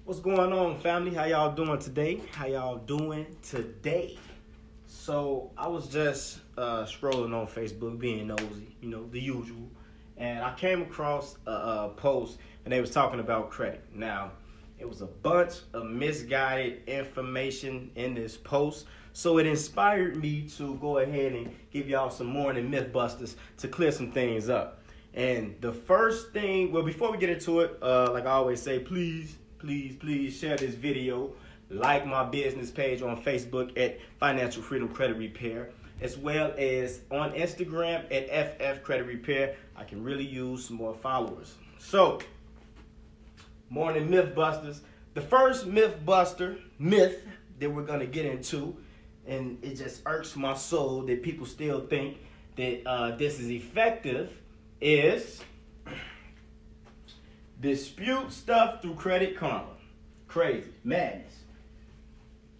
What's going on, family? How y'all doing today? So I was just scrolling on Facebook, being nosy, the usual, and I came across a post, and they was talking about credit. Now, it was a bunch of misguided information in this post, so it inspired me to go ahead and give y'all some morning Mythbusters to clear some things up. And the first thing, well, before we get into it, like I always say, please share this video. Like my business page on Facebook at Financial Freedom Credit Repair, as well as on Instagram at FF Credit Repair. I can really use some more followers. So, morning Mythbusters. The first myth that we're going to get into, and it just irks my soul that people still think that this is effective, is dispute stuff through Credit Karma. Crazy. Madness.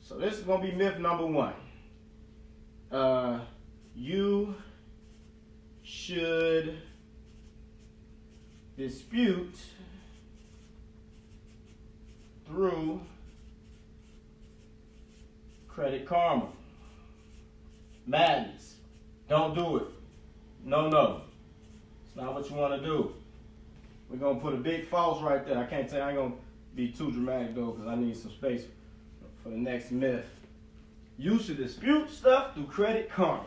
So this is going to be myth number one. You should dispute through Credit Karma. Madness. Don't do it. No. It's not what you want to do. We're going to put a big false right there. I can't tell you, I ain't going to be too dramatic though, because I need some space for the next myth. You should dispute stuff through Credit Karma.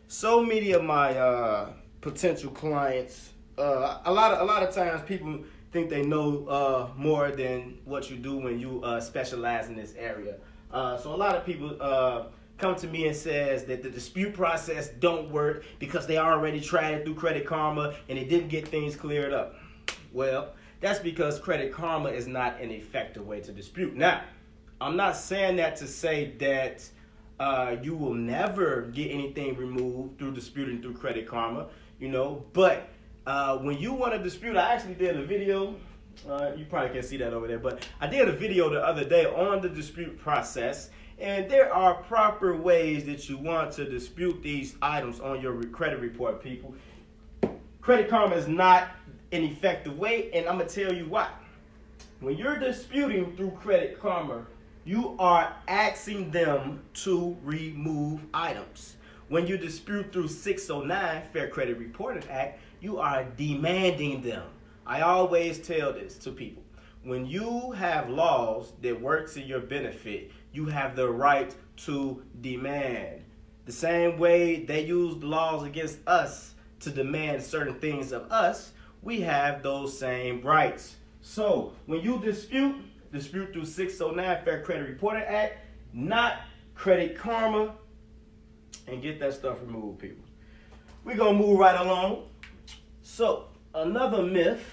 So many of my potential clients, a lot of times people think they know more than what you do when you specialize in this area. So a lot of people come to me and says that the dispute process don't work because they already tried it through Credit Karma and it didn't get things cleared up. Well, that's because Credit Karma is not an effective way to dispute. Now, I'm not saying that to say that you will never get anything removed through disputing through Credit Karma, but when you want to dispute, I actually did a video, you probably can't see that over there, but I did a video the other day on the dispute process, and there are proper ways that you want to dispute these items on your credit report, people. Credit Karma is not an effective way, and I'm going to tell you why. When you're disputing through Credit Karma, you are asking them to remove items. When you dispute through 609, Fair Credit Reporting Act, you are demanding them. I always tell this to people. When you have laws that work to your benefit, you have the right to demand. The same way they used laws against us to demand certain things of us, we have those same rights. So when you dispute through 609 Fair Credit Reporting Act, not Credit Karma, and get that stuff removed, people. We're going to move right along. So another myth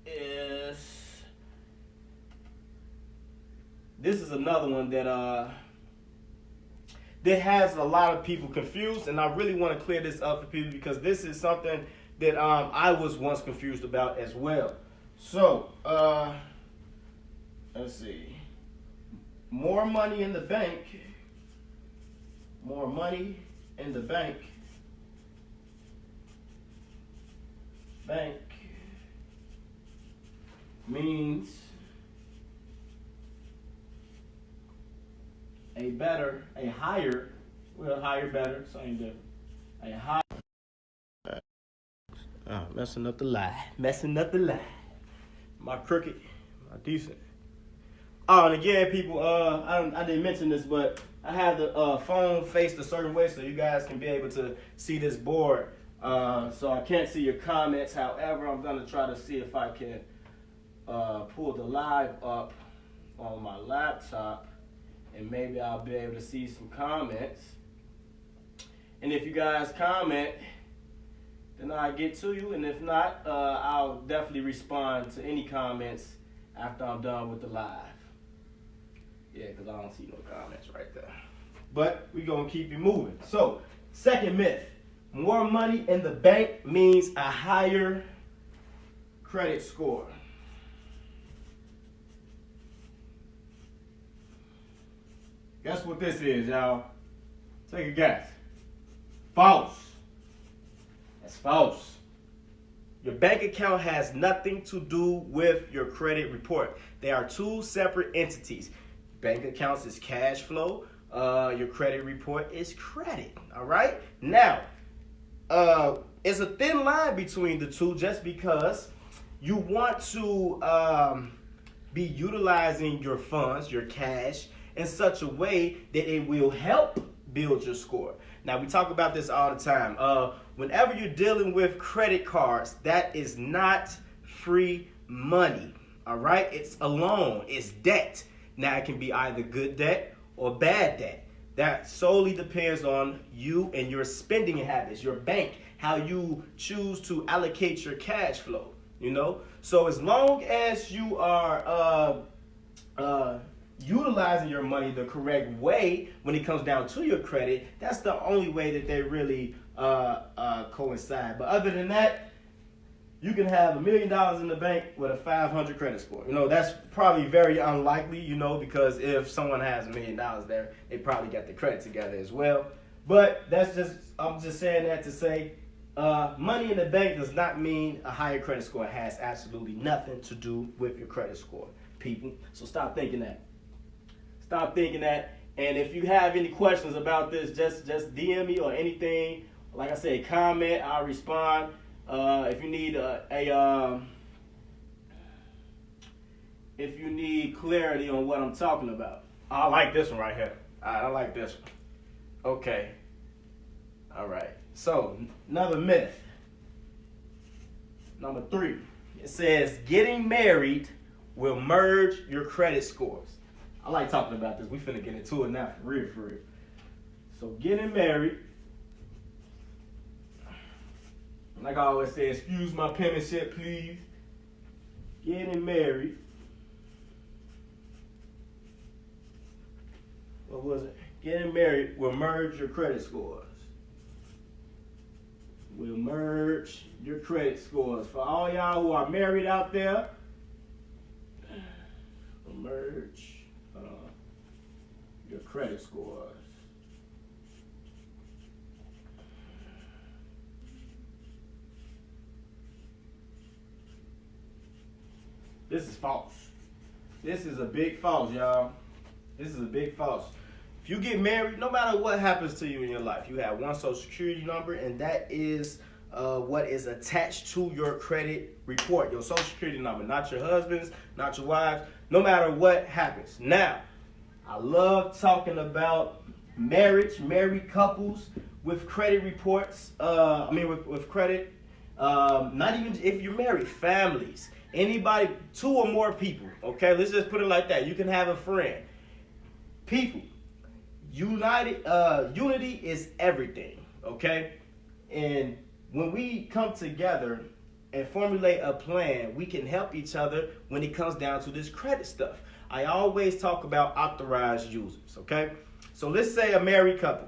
is, this is another one that has a lot of people confused, and I really want to clear this up for people because this is something that I was once confused about as well. So, let's see. More money in the bank means better, same difference. A higher. Messing up the lie. My crooked, my decent. Oh, and again, people, I didn't mention this, but I have the phone faced a certain way so you guys can be able to see this board. So I can't see your comments. However, I'm going to try to see if I can pull the live up on my laptop, and maybe I'll be able to see some comments. And if you guys comment, then I'll get to you, and if not, I'll definitely respond to any comments after I'm done with the live. Yeah, because I don't see no comments right there. But we're going to keep it moving. So, second myth. More money in the bank means a higher credit score. Guess what this is, y'all? Take a guess. False. That's false. Your bank account has nothing to do with your credit report. They are two separate entities. Bank accounts is cash flow. Your credit report is credit. All right. Now, it's a thin line between the two, just because you want to be utilizing your funds, your cash, in such a way that it will help build your score. Now, we talk about this all the time. Whenever you're dealing with credit cards, that is not free money. All right? It's a loan. It's debt. Now, it can be either good debt or bad debt. That solely depends on you and your spending habits, your bank, how you choose to allocate your cash flow, you know? So as long as you are utilizing your money the correct way when it comes down to your credit, that's the only way that they really coincide. But other than that, you can have $1 million in the bank with a 500 credit score. You know, that's probably very unlikely, you know, because if someone has $1 million there, they probably got the credit together as well. But I'm just saying that to say, money in the bank does not mean a higher credit score. It has absolutely nothing to do with your credit score, people. So stop thinking that. Stop thinking that. And if you have any questions about this, just DM me or anything. Like I said, comment, I'll respond. If you need if you need clarity on what I'm talking about, I like this one right here. I like this one. Okay. All right. So another myth. Number 3. It says getting married will merge your credit scores. I like talking about this. We finna get into it now, for real, for real. So getting married, like I always say, excuse my penmanship, please. Getting married. What was it? Getting married will merge your credit scores. Will merge your credit scores. For all y'all who are married out there, will merge your credit scores. This is false. This is a big false, y'all. This is a big false. If you get married, no matter what happens to you in your life, you have one social security number, and that is what is attached to your credit report, your social security number, not your husband's, not your wife's, no matter what happens. Now, I love talking about married couples with credit reports, with credit, not even if you're married, families. Anybody, 2 or more people, okay? Let's just put it like that. You can have a friend. People, unity is everything, okay? And when we come together and formulate a plan, we can help each other when it comes down to this credit stuff. I always talk about authorized users, okay? So let's say a married couple.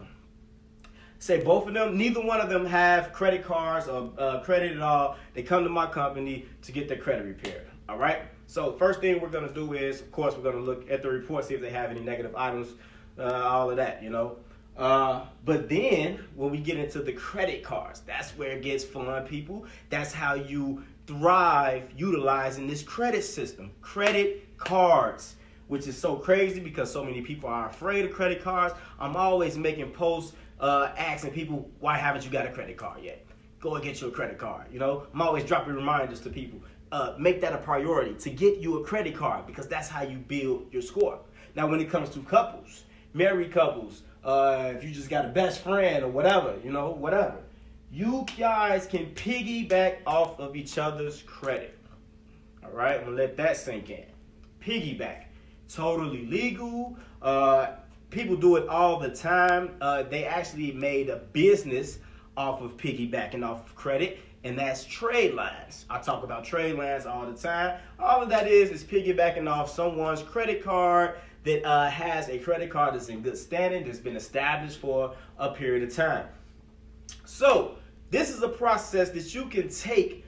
Say both of them, neither one of them have credit cards or credit at all. They come to my company to get their credit repaired, all right? So first thing we're going to do is, of course, we're going to look at the report, see if they have any negative items, all of that, you know. But then when we get into the credit cards, that's where it gets fun, people. That's how you thrive utilizing this credit system, credit cards, which is so crazy because so many people are afraid of credit cards. I'm always making posts asking people, why haven't you got a credit card yet? Go and get you a credit card. You know, I'm always dropping reminders to people. Make that a priority to get you a credit card, because that's how you build your score. Now, when it comes to couples, married couples, if you just got a best friend or whatever, you know, whatever, you guys can piggyback off of each other's credit. All right, I'm gonna let that sink in. Piggyback, totally legal. People do it all the time. They actually made a business off of piggybacking off of credit, and that's trade lines. I talk about trade lines all the time. All of that is piggybacking off someone's credit card that has a credit card that's in good standing, that's been established for a period of time. So this is a process that you can take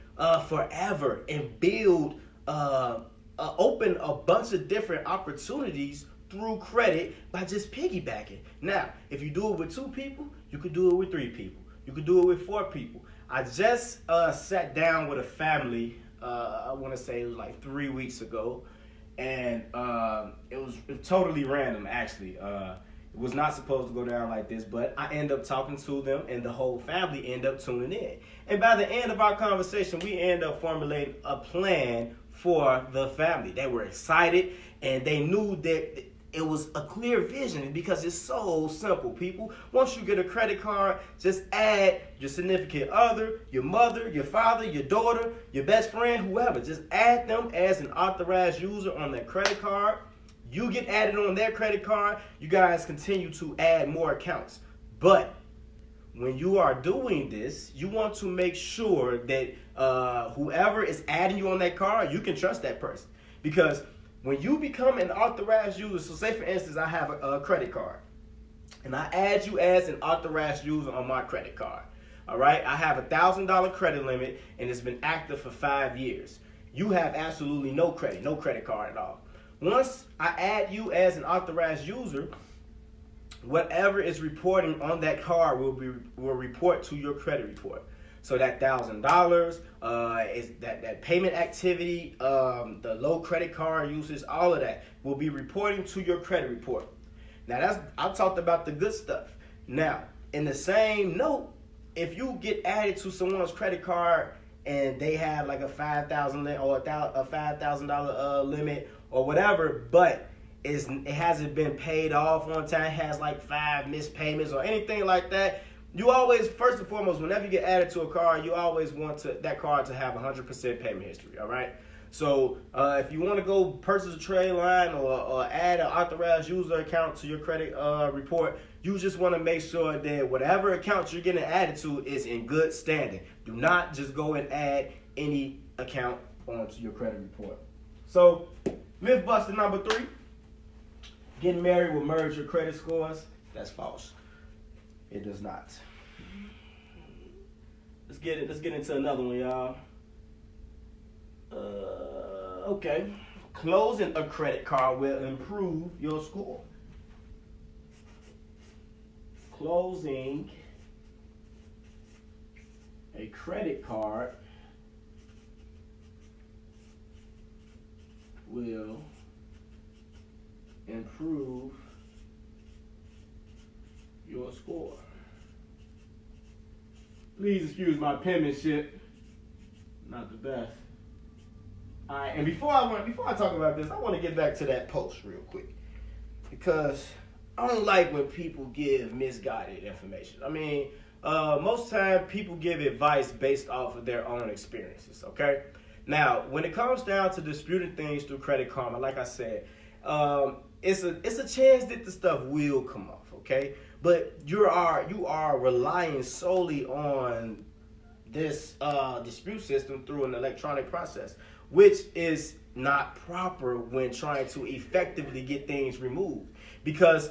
forever and build, open a bunch of different opportunities through credit by just piggybacking. Now, if you do it with 2 people, you could do it with 3 people. You could do it with 4 people. I just sat down with a family. I want to say it was like 3 weeks ago, and it was totally random. Actually, it was not supposed to go down like this, but I ended up talking to them, and the whole family ended up tuning in. And by the end of our conversation, we ended up formulating a plan for the family. They were excited, and they knew that it was a clear vision because it's so simple, people. Once you get a credit card, just add your significant other, your mother, your father, your daughter, your best friend, whoever. Just add them as an authorized user on their credit card. You get added on their credit card. You guys continue to add more accounts. But when you are doing this, you want to make sure that whoever is adding you on that card, you can trust that person. Because when you become an authorized user, so say for instance, I have a credit card, and I add you as an authorized user on my credit card. All right, I have $1,000 credit limit, and it's been active for 5 years. You have absolutely no credit card at all. Once I add you as an authorized user, whatever is reporting on that card will report to your credit report. So that $1,000 is that payment activity, the low credit card usage, all of that will be reporting to your credit report. Now I talked about the good stuff. Now, in the same note, if you get added to someone's credit card and they have like a $5,000 or a $5,000 limit or whatever, but it hasn't been paid off on time, has like 5 missed payments or anything like that, you always, first and foremost, whenever you get added to a card, you always want that card to have 100% payment history, all right? So if you want to go purchase a trade line or add an authorized user account to your credit report, you just want to make sure that whatever account you're getting added to is in good standing. Do not just go and add any account onto your credit report. So, Mythbuster number 3, getting married will merge your credit scores. That's false. It does not. Let's get into another one, y'all. Okay. Closing a credit card will improve your score. Closing a credit card will improve your score. Please excuse my penmanship. Not the best. All right, and before I talk about this, I want to get back to that post real quick, because I don't like when people give misguided information. I mean, most time people give advice based off of their own experiences. Okay. Now, when it comes down to disputing things through Credit Karma, like I said, it's a chance that the stuff will come off. Okay. But you are relying solely on this dispute system through an electronic process, which is not proper when trying to effectively get things removed. Because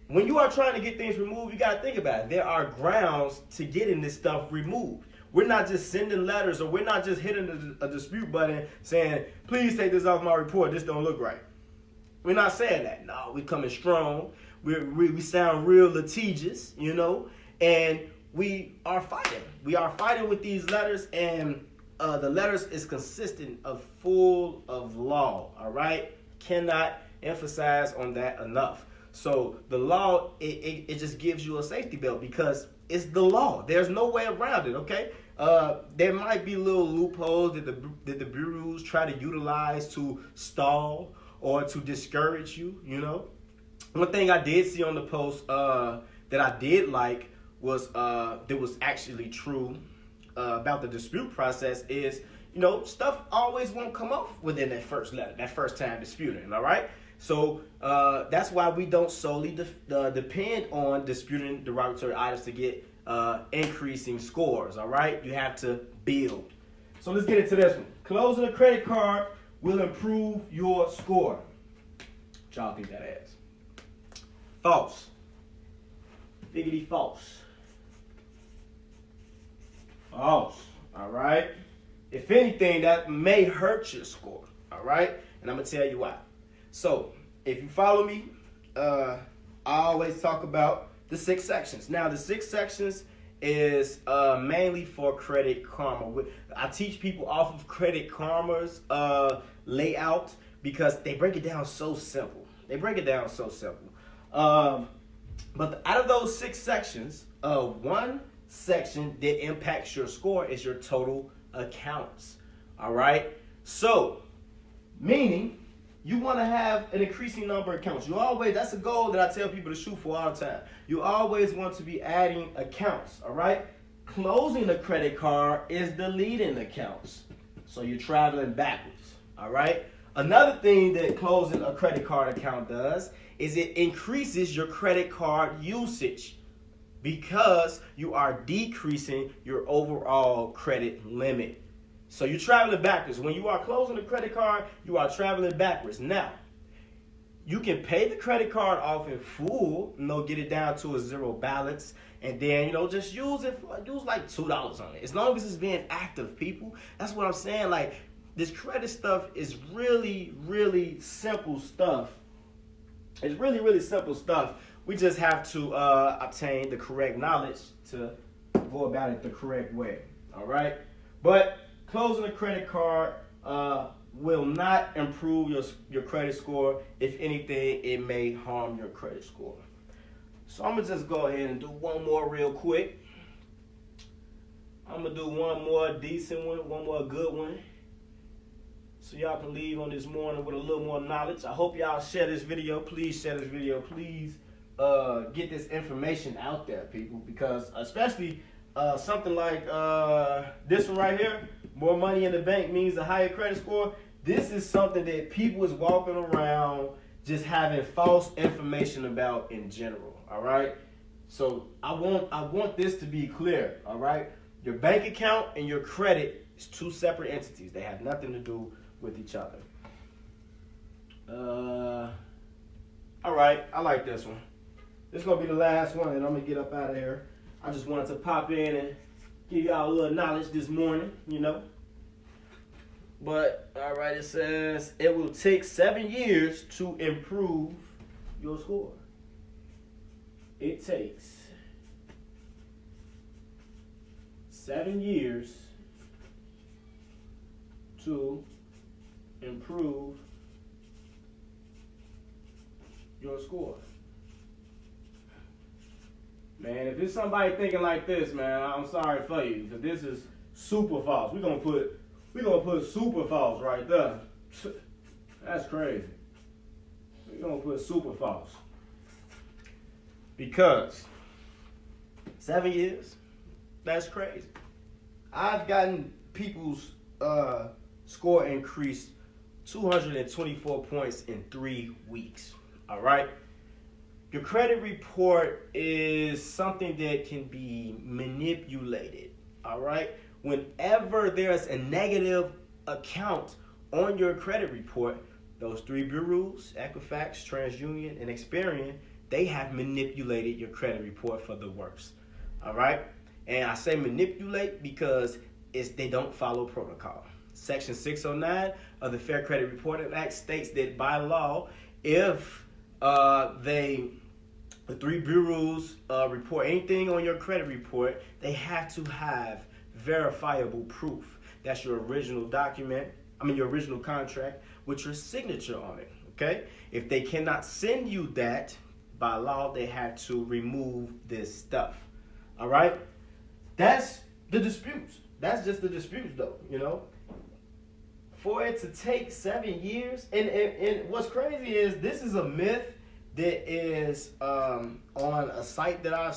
when you are trying to get things removed, you got to think about it. There are grounds to getting this stuff removed. We're not just sending letters, or we're not just hitting a dispute button saying, please take this off my report, this don't look right. We're not saying that. No, we're coming strong. We sound real litigious, you know, and we are fighting. We are fighting with these letters, and the letters is consistent of full of law, all right? Cannot emphasize on that enough. So the law, it just gives you a safety belt because it's the law. There's no way around it, okay? There might be little loopholes that the bureaus try to utilize to stall or to discourage you, you know? One thing I did see on the post that I did like was that was actually true about the dispute process is, you know, stuff always won't come off within that first letter, that first time disputing, all right? So that's why we don't solely depend on disputing derogatory items to get increasing scores, all right? You have to build. So let's get into this one. Closing a credit card will improve your score. What y'all think that is? False. Figgity false. False. All right? If anything, that may hurt your score. All right? And I'm going to tell you why. So, if you follow me, I always talk about the 6 sections. Now, the 6 sections is mainly for Credit Karma. I teach people off of Credit Karma's layout because they break it down so simple. But out of those 6 sections, one section that impacts your score is your total accounts. All right? So, meaning you want to have an increasing number of accounts. That's a goal that I tell people to shoot for all the time. You always want to be adding accounts, all right? Closing the credit card is deleting accounts. So you're traveling backwards, all right? Another thing that closing a credit card account does is it increases your credit card usage because you are decreasing your overall credit limit. So you're traveling backwards. When you are closing the credit card, you are traveling backwards. Now, you can pay the credit card off in full, get it down to a 0 balance, and then, just use like $2 on it. As long as it's being active, people. That's what I'm saying. Like, this credit stuff is really, really simple stuff. It's really, really simple stuff. We just have to obtain the correct knowledge to go about it the correct way. All right? But closing a credit card will not improve your credit score. If anything, it may harm your credit score. So I'm going to just go ahead and do one more real quick. I'm going to do one more decent one, one more good one. So y'all can leave on this morning with a little more knowledge. I hope y'all share this video. Please share this video. Please get this information out there, people. Because especially something like this one right here, more money in the bank means a higher credit score. This is something that people is walking around just having false information about in general, all right? So I want this to be clear, all right? Your bank account and your credit is 2 separate entities. They have nothing to do with each other. All right, I like this one. This is going to be the last one, and I'm going to get up out of here. I just wanted to pop in and give y'all a little knowledge this morning, But, all right, it says, it will take 7 years to improve your score. It takes 7 years to improve your score. Man, if it's somebody thinking like this, man, I'm sorry for you, because this is super false. We're gonna put super false right there. That's crazy. We're gonna put super false. Because 7 years, that's crazy. I've gotten people's score increased 224 points in 3 weeks. All right. Your credit report is something that can be manipulated. All right. Whenever there's a negative account on your credit report, those 3 bureaus, Equifax, TransUnion, and Experian, they have manipulated your credit report for the worst. All right. And I say manipulate because they don't follow protocol. Section 609 of the Fair Credit Reporting Act states that by law, if the 3 bureaus report anything on your credit report, they have to have verifiable proof. That's your original document, your original contract with your signature on it, okay? If they cannot send you that, by law, they have to remove this stuff, all right? That's the disputes. That's just the disputes, though, For it to take 7 years, and what's crazy is this is a myth that is on a site that I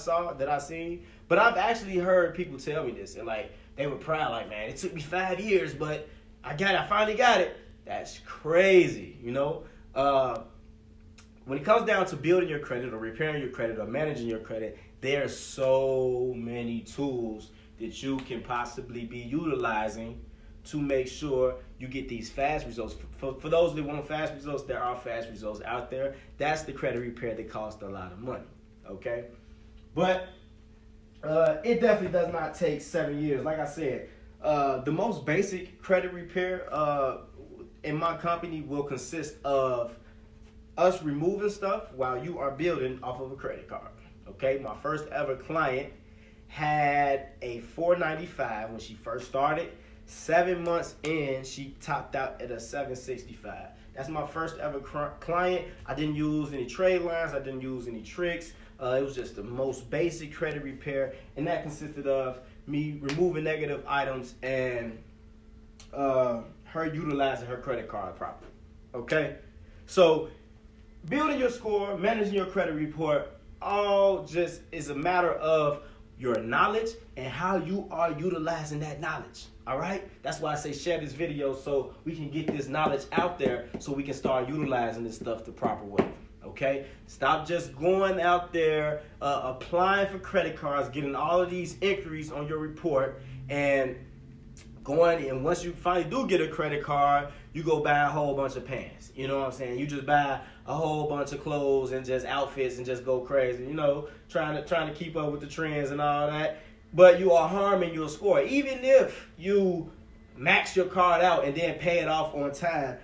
seen, but I've actually heard people tell me this, and they were proud, man, it took me 5 years, but I finally got it. That's crazy, When it comes down to building your credit or repairing your credit or managing your credit, there are so many tools that you can possibly be utilizing to make sure you get these fast results. For those that want fast results, there are fast results out there. That's the credit repair that costs a lot of money, okay? But it definitely does not take 7 years. Like I said, the most basic credit repair in my company will consist of us removing stuff while you are building off of a credit card, okay? My first ever client had a 495 when she first started. 7 months in, she topped out at a 765. That's my first ever client. I didn't use any trade lines. I didn't use any tricks. It was just the most basic credit repair, and that consisted of me removing negative items and her utilizing her credit card properly. Okay? So building your score, managing your credit report, all just is a matter of your knowledge and how you are utilizing that knowledge. All right? That's why I say share this video so we can get this knowledge out there so we can start utilizing this stuff the proper way. Okay? Stop just going out there, applying for credit cards, getting all of these inquiries on your report, and going, and once you finally do get a credit card, you go buy a whole bunch of pants. You know what I'm saying? You just buy a whole bunch of clothes and just outfits and just go crazy, you know, trying to keep up with the trends and all that. But you are harming your score. Even if you max your card out and then pay it off on time,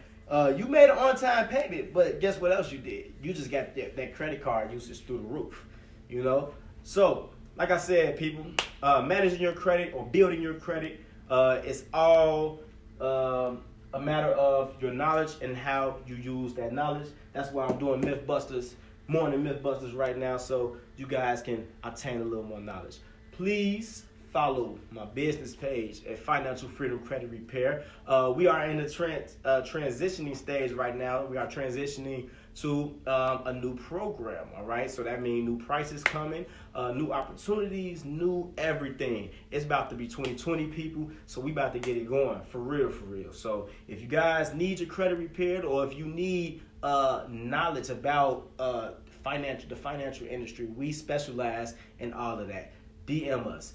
you made an on-time payment, but guess what else you did? You just got that credit card usage through the roof, you know? So, like I said, people, managing your credit or building your credit, it's all a matter of your knowledge and how you use that knowledge. That's why I'm doing Mythbusters, morning Mythbusters right now, so you guys can obtain a little more knowledge. Please follow my business page at Financial Freedom Credit Repair. We are in the transitioning stage right now. We are transitioning to a new program, all right? So that means new prices coming, new opportunities, new everything. It's about to be 2020, people, so we about to get it going, for real, for real. So if you guys need your credit repaired, or if you need knowledge about the financial industry, we specialize in all of that. DM us.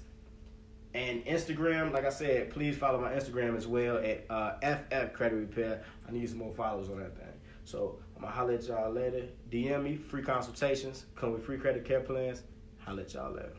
And Instagram, like I said, please follow my Instagram as well at FF Credit Repair. I need some more followers on that thing. So I'm going to holler at y'all later. DM me, free consultations, come with free credit care plans. Holler at y'all later.